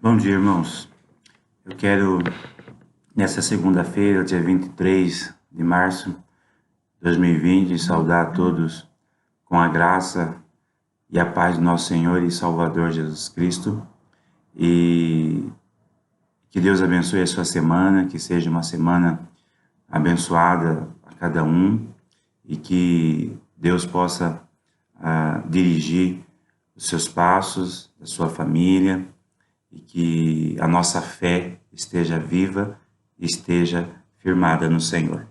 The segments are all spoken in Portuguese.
Bom dia, irmãos. Eu quero, nessa segunda-feira, dia 23 de março de 2020, saudar a todos com a graça e a paz do nosso Senhor e Salvador Jesus Cristo. E que Deus abençoe a sua semana, que seja uma semana abençoada a cada um e que Deus possa dirigir os seus passos, a sua família, e que a nossa fé esteja viva e esteja firmada no Senhor.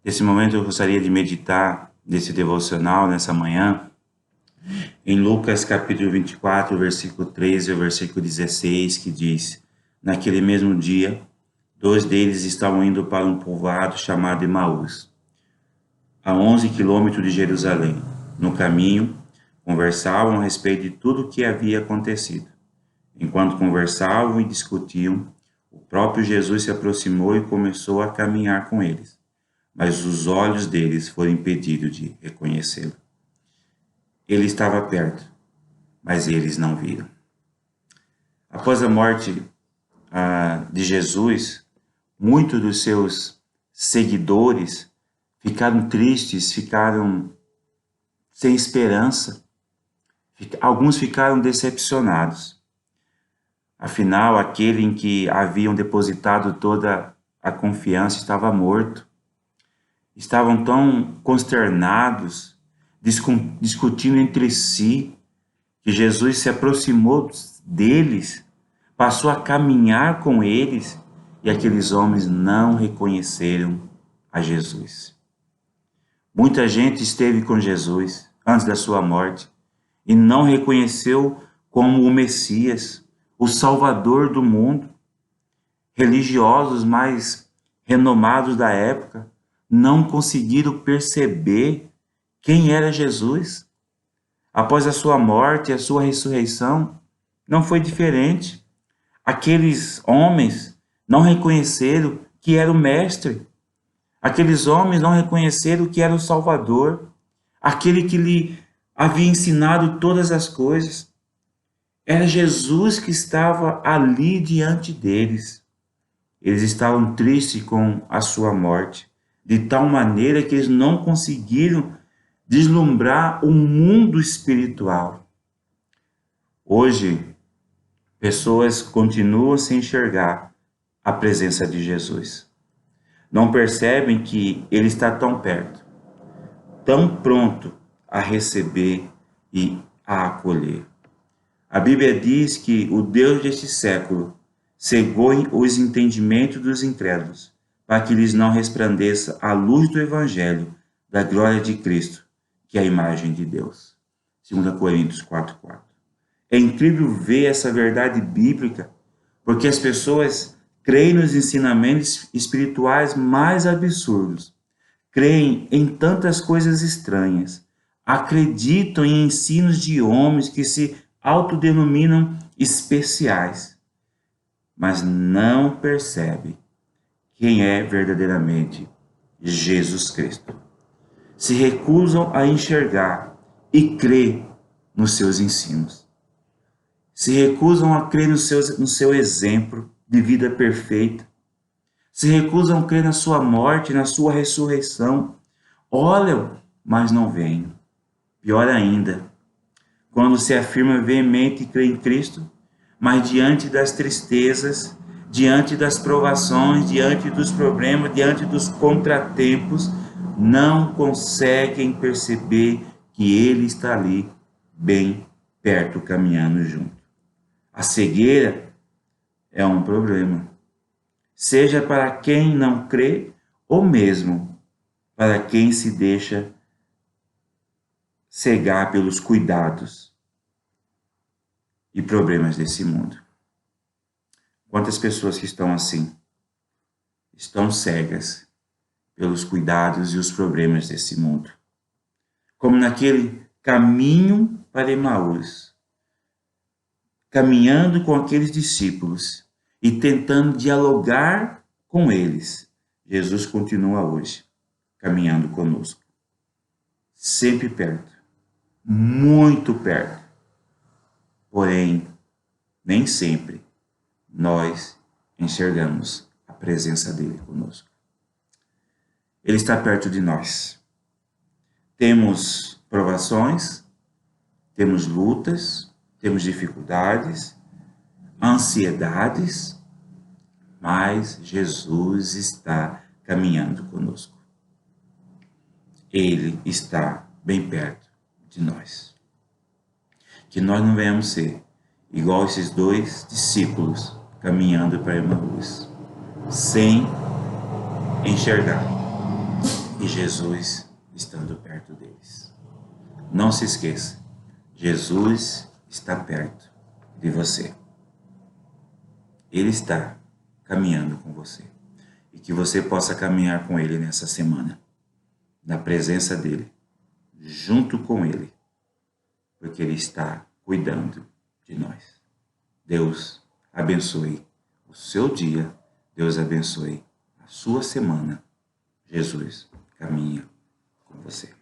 Nesse momento eu gostaria de meditar nesse devocional, nessa manhã, em Lucas capítulo 24, versículo 13 ao versículo 16, que diz: naquele mesmo dia, 2 deles estavam indo para um povoado chamado Emaús, a 11 quilômetros de Jerusalém. No caminho, conversavam a respeito de tudo o que havia acontecido. Enquanto conversavam e discutiam, o próprio Jesus se aproximou e começou a caminhar com eles, mas os olhos deles foram impedidos de reconhecê-lo. Ele estava perto, mas eles não viram. Após a morte de Jesus, muitos dos seus seguidores ficaram tristes, ficaram sem esperança, alguns ficaram decepcionados. Afinal, aquele em que haviam depositado toda a confiança estava morto. Estavam tão consternados, discutindo entre si, que Jesus se aproximou deles, passou a caminhar com eles, e aqueles homens não reconheceram a Jesus. Muita gente esteve com Jesus antes da sua morte e não reconheceu como o Messias, o Salvador do mundo. Religiosos mais renomados da época não conseguiram perceber quem era Jesus. Após a sua morte e a sua ressurreição, não foi diferente. Aqueles homens não reconheceram que era o Mestre. Aqueles homens não reconheceram que era o Salvador, aquele que lhe havia ensinado todas as coisas. Era Jesus que estava ali diante deles. Eles estavam tristes com a sua morte, de tal maneira que eles não conseguiram deslumbrar o mundo espiritual. Hoje, pessoas continuam sem enxergar a presença de Jesus. Não percebem que Ele está tão perto, tão pronto a receber e a acolher. A Bíblia diz que o Deus deste século cegou os entendimentos dos incrédulos, para que lhes não resplandeça a luz do Evangelho da glória de Cristo, que é a imagem de Deus. 2 Coríntios 4:4. É incrível ver essa verdade bíblica, porque as pessoas creem nos ensinamentos espirituais mais absurdos, creem em tantas coisas estranhas, acreditam em ensinos de homens que se autodenominam especiais, mas não percebem quem é verdadeiramente Jesus Cristo. Se recusam a enxergar e crer nos seus ensinos. Se recusam a crer no seu exemplo de vida perfeita. Se recusam a crer na sua morte, na sua ressurreição. Olham, mas não veem. Pior ainda, quando se afirma veemente e crê em Cristo, mas diante das tristezas, diante das provações, diante dos problemas, diante dos contratempos, não conseguem perceber que Ele está ali, bem perto, caminhando junto. A cegueira é um problema, seja para quem não crê ou mesmo para quem se deixa cegar pelos cuidados e problemas desse mundo. Quantas pessoas que estão assim, estão cegas pelos cuidados e os problemas desse mundo. Como naquele caminho para Emaús, caminhando com aqueles discípulos e tentando dialogar com eles, Jesus continua hoje, caminhando conosco. Sempre perto, muito perto. Porém, nem sempre nós enxergamos a presença dele conosco. Ele está perto de nós. Temos provações, temos lutas, temos dificuldades, ansiedades, mas Jesus está caminhando conosco. Ele está bem perto de nós. Que nós não venhamos ser igual esses dois discípulos caminhando para Emaús, sem enxergar e Jesus estando perto deles. Não se esqueça, Jesus está perto de você. Ele está caminhando com você. E que você possa caminhar com Ele nessa semana, na presença dEle, junto com Ele, porque Ele está cuidando de nós. Deus abençoe o seu dia, Deus abençoe a sua semana. Jesus caminha com você.